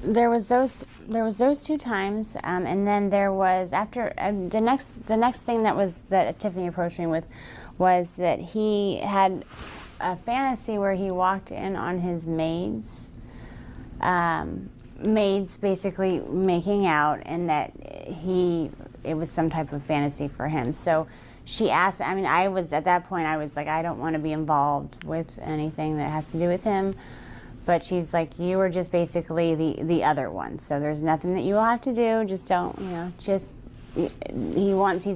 There was those two times, and then there was after the next thing that Tiffany approached me with was that he had a fantasy where he walked in on his maids basically making out, and that it was some type of fantasy for him. So she asked, I mean, at that point I was like, I don't want to be involved with anything that has to do with him. But she's like, you were just basically the other one. So there's nothing that you will have to do. Just don't, he's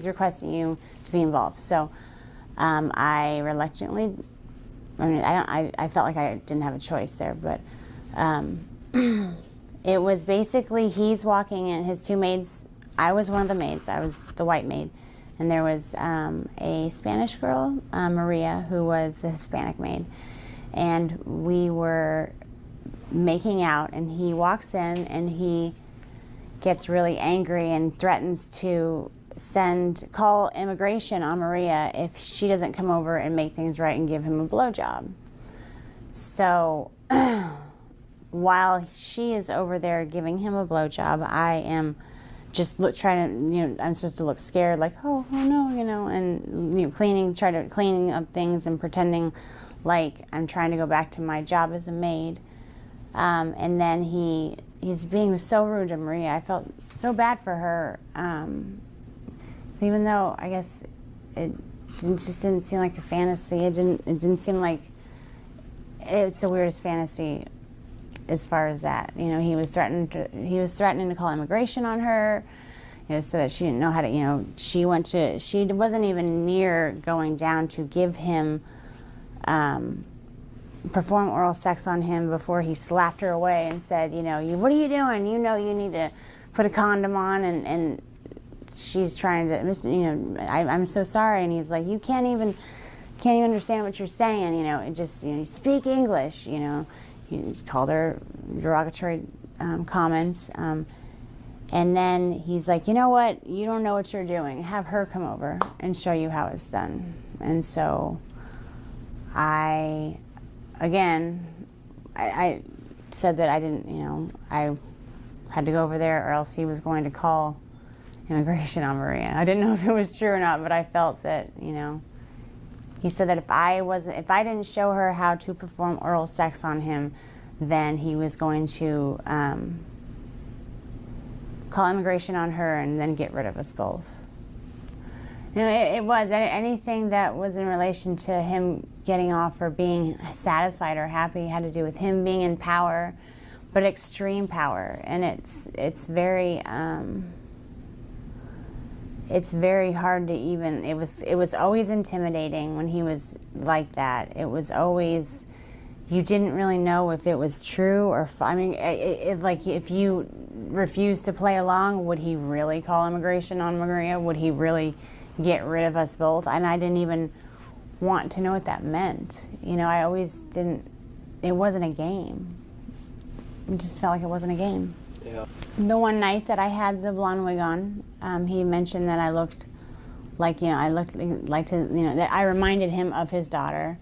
requesting you to be involved. So I reluctantly, I felt like I didn't have a choice there. But it was basically he's walking in, his two maids. I was one of the maids. I was the white maid. And there was a Spanish girl, Maria, who was the Hispanic maid. And we were making out, and he walks in and he gets really angry and threatens to call immigration on Maria if she doesn't come over and make things right and give him a blowjob. So while she is over there giving him a blowjob, I am just trying to, I'm supposed to look scared, like, oh no, and cleaning up things and pretending like I'm trying to go back to my job as a maid. And then he's being so rude to Maria. I felt so bad for her, even though I guess it just didn't seem like a fantasy. It didn't seem like it's the weirdest fantasy as far as that. He was threatening to call immigration on her, so that she didn't know how to. She wasn't even near going down to give him. Perform oral sex on him before he slapped her away and said, what are you doing? You need to put a condom on, and she's trying to, I'm so sorry, and he's like, you can't even understand what you're saying, you speak English, he called her derogatory comments, and then he's like, you know what, you don't know what you're doing, have her come over and show you how it's done. And so I said that I didn't, I had to go over there or else he was going to call immigration on Maria. I didn't know if it was true or not, but I felt that, he said that if I didn't show her how to perform oral sex on him, then he was going to call immigration on her and then get rid of us both. It was anything that was in relation to him getting off or being satisfied or happy had to do with him being in power, but extreme power. And it's very hard to even. It was always intimidating when he was like that. It was always, you didn't really know if it was true or like if you refused to play along, would he really call immigration on Maria? Would he really get rid of us both? And I didn't even want to know what that meant. I always didn't. It wasn't a game. It just felt like it wasn't a game. Yeah. The one night that I had the blonde wig on, he mentioned that I looked like, that I reminded him of his daughter.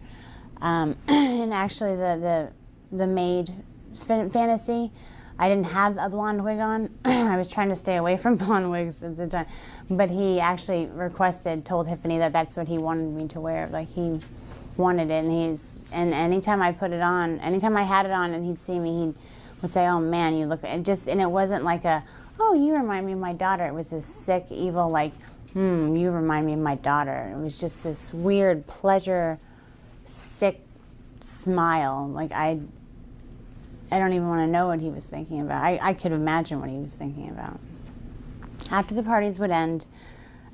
And actually the maid fantasy, I didn't have a blonde wig on. I was trying to stay away from blonde wigs at the time. But he actually told Tiffany that that's what he wanted me to wear. Like, he wanted it, and anytime I put it on, anytime I had it on and he'd see me, he would say, oh man, you look, and it wasn't like oh, you remind me of my daughter. It was this sick, evil, like, you remind me of my daughter. It was just this weird pleasure, sick smile. Like, I don't even want to know what he was thinking about. I could imagine what he was thinking about. After the parties would end,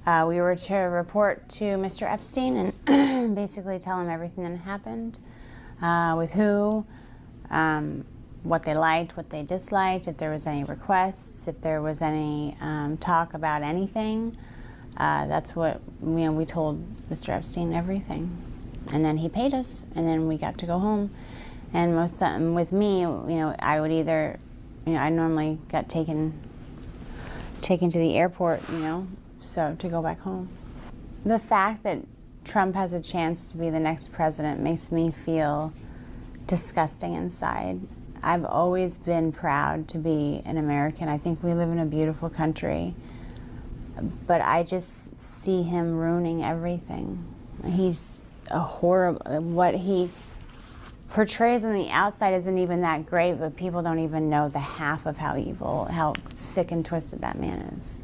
we were to report to Mr. Epstein and basically tell him everything that happened, with who, what they liked, what they disliked, if there was any requests, if there was any talk about anything. That's what, we told Mr. Epstein everything. And then he paid us, and then we got to go home. And with me, I would either, I normally got taken to the airport, so to go back home. The fact that Trump has a chance to be the next president makes me feel disgusting inside. I've always been proud to be an American. I think we live in a beautiful country. But I just see him ruining everything. He's a horrible, what he portrays on the outside isn't even that great, but people don't even know the half of how evil, how sick and twisted that man is.